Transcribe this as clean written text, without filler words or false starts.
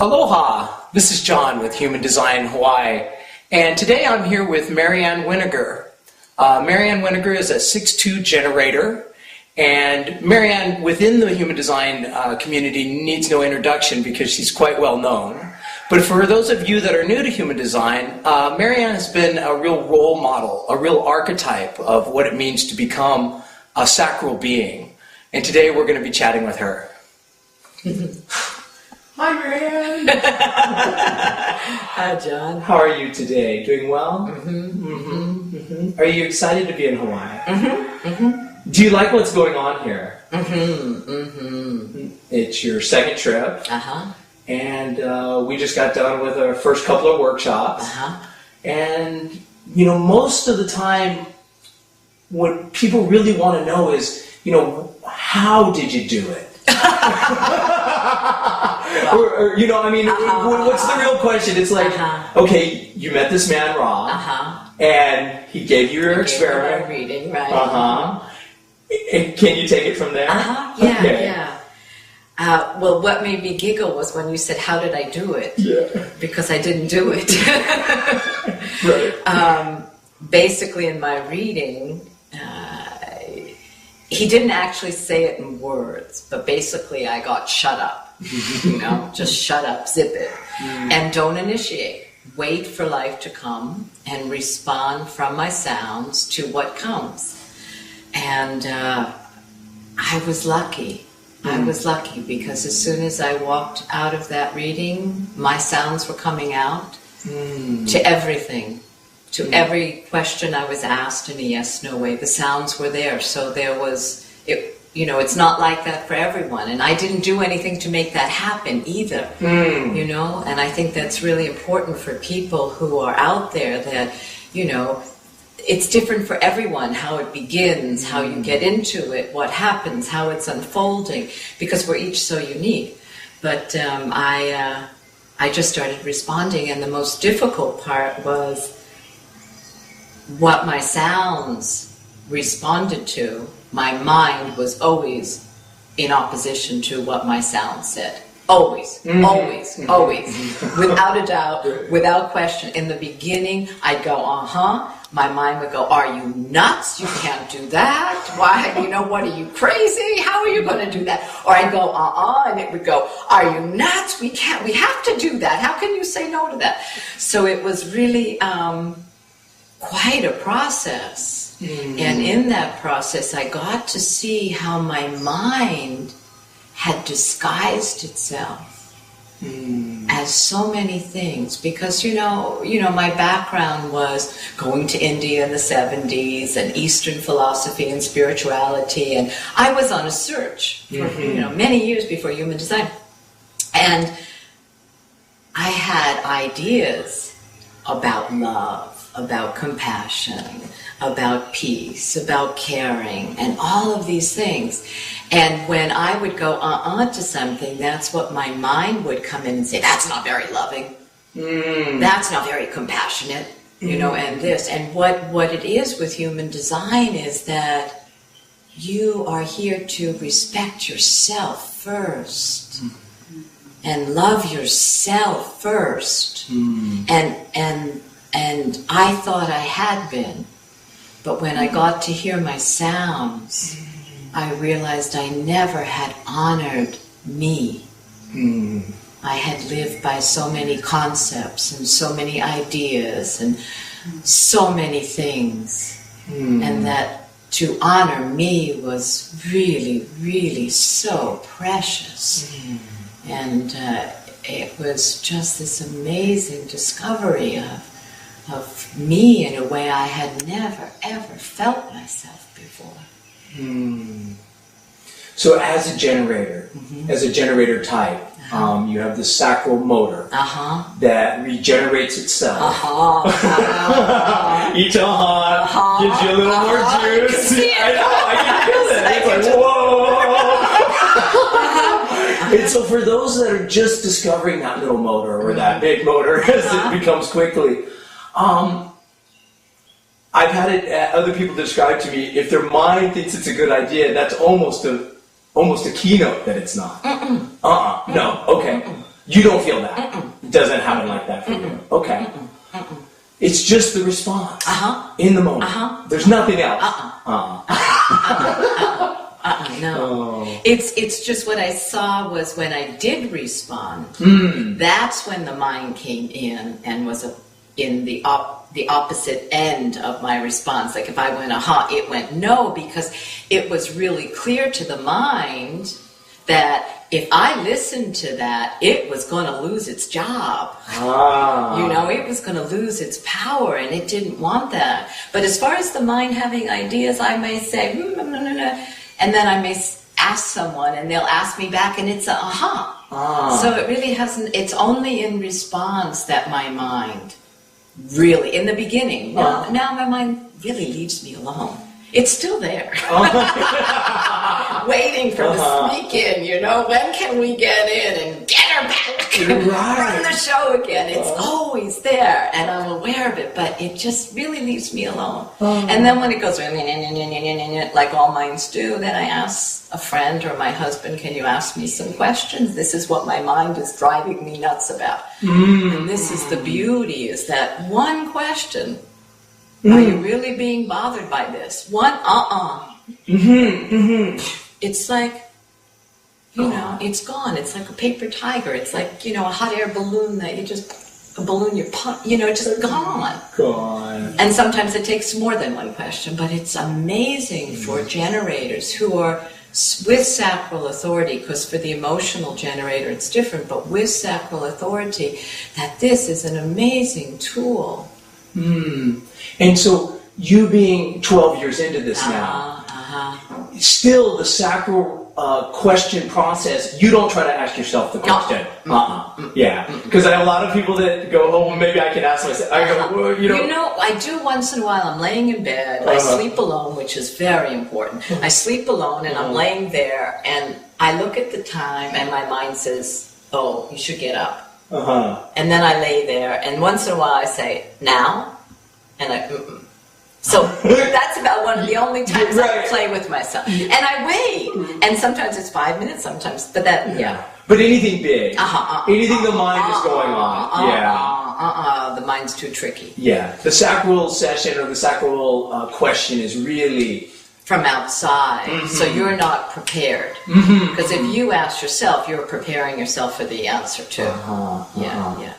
Aloha, this is John with Human Design Hawaii, and today I'm here with Ann Winiger'ga. Ann Winiger'ga is a 6'2 generator, and Ann, within the human design community, needs no introduction because she's quite well known. But for those of you that are new to human design, Ann has been a real role model, a real archetype of what it means to become a sacral being. And today we're going to be chatting with her. Hi, Ann. Hi, John. How are you today? Doing well? Are you excited to be in Hawaii? Do you like what's going on here? It's your second trip. And we just got done with our first couple of workshops. And, you know, most of the time, what people really want to know is, you know, how did you do it? or, you know, I mean, what's the real question? It's like, okay, you met this man, Rob, and he gave you your experiment. Reading, right? And can you take it from there? Yeah. Well, what made me giggle was when you said, how did I do it? Yeah. Because I didn't do it. Right. Basically, in my reading, he didn't actually say it in words, but basically I got shut up. You know, just shut up, zip it. And don't initiate. Wait for life to come and respond from my sounds to what comes. And I was lucky. I was lucky because as soon as I walked out of that reading, my sounds were coming out to everything. To every question I was asked in a yes-no way, the sounds were there. So there was, you know, it's not like that for everyone. And I didn't do anything to make that happen either, you know. And I think that's really important for people who are out there that, you know, it's different for everyone, how it begins, how you get into it, what happens, how it's unfolding, because we're each so unique. But I just started responding, and the most difficult part was what my sounds responded to. My mind was always in opposition to what my sound said. Always, always, without a doubt, without question. In the beginning, I'd go, my mind would go, are you nuts? You can't do that. Why? You know, what are you, crazy? How are you going to do that? Or I'd go, and it would go, are you nuts? We have to do that. How can you say no to that? So it was really quite a process. And in that process, I got to see how my mind had disguised itself as so many things, because you know my background was going to India in the 70s and Eastern philosophy and spirituality, and I was on a search for many years before human design, and I had ideas about love, about compassion, about peace, about caring, and all of these things. And when I would go to something, that's what my mind would come in and say, that's not very loving, that's not very compassionate, you know, and this. And what it is with human design is that you are here to respect yourself first and love yourself first. And I thought I had been. But when I got to hear my sounds, I realized I never had honored me. I had lived by so many concepts and so many ideas and so many things. And that to honor me was really, really so precious. And it was just this amazing discovery of me in a way I had never, ever felt myself before. So as a generator, as a generator type, you have the sacral motor that regenerates itself. Each gives you a little more juice. I know, I can feel it. It's like, whoa! And so for those that are just discovering that little motor or that big motor as it becomes quickly, I've had it, other people describe to me, if their mind thinks it's a good idea, that's almost a keynote that it's not. No, okay. You don't feel that. It doesn't happen like that for you. Okay. It's just the response in the moment. There's nothing else. No. It's just what I saw was when I did respond, that's when the mind came in and was in the opposite end of my response. Like if I went it went no, because it was really clear to the mind that if I listened to that, it was going to lose its job. You know, it was going to lose its power, and it didn't want that. But as far as the mind having ideas, I may say, and then I may ask someone, and they'll ask me back, and it's So it really hasn't, it's only in response that my mind really, in the beginning, now my mind really leaves me alone. It's still there. Waiting for the sneak in, you know, when can we get in and get her back? Run the show again. It's always there, and I'm aware of it, but it just really leaves me alone. And then when it goes, like all minds do, then I ask a friend or my husband, can you ask me some questions? This is what my mind is driving me nuts about. And this is the beauty, is that one question, are you really being bothered by this? One, It's like, you know, it's gone. It's like a paper tiger. It's like, you know, a hot air balloon that you just, a balloon you pump, you know, it's just gone. Gone. And sometimes it takes more than one question, but it's amazing for generators who are with sacral authority, because for the emotional generator it's different, but with sacral authority, that this is an amazing tool. And so, you being 12 years into this now, still the sacral question process, you don't try to ask yourself the question. Yeah. Because I have a lot of people that go, oh, well, maybe I can ask myself. I go, well, you know. You know, I do once in a while. I'm laying in bed. I sleep alone, which is very important. I sleep alone, and I'm laying there, and I look at the time, and my mind says, oh, you should get up. And then I lay there, and once in a while I say, now? And I, So that's about one of the only times I play with myself. And I wait. And sometimes it's 5 minutes, sometimes, but that, But anything big, anything the mind is going on, the mind's too tricky. Yeah, the sacral session or the sacral question is really from outside, so you're not prepared. Because if you ask yourself, you're preparing yourself for the answer too. Yeah.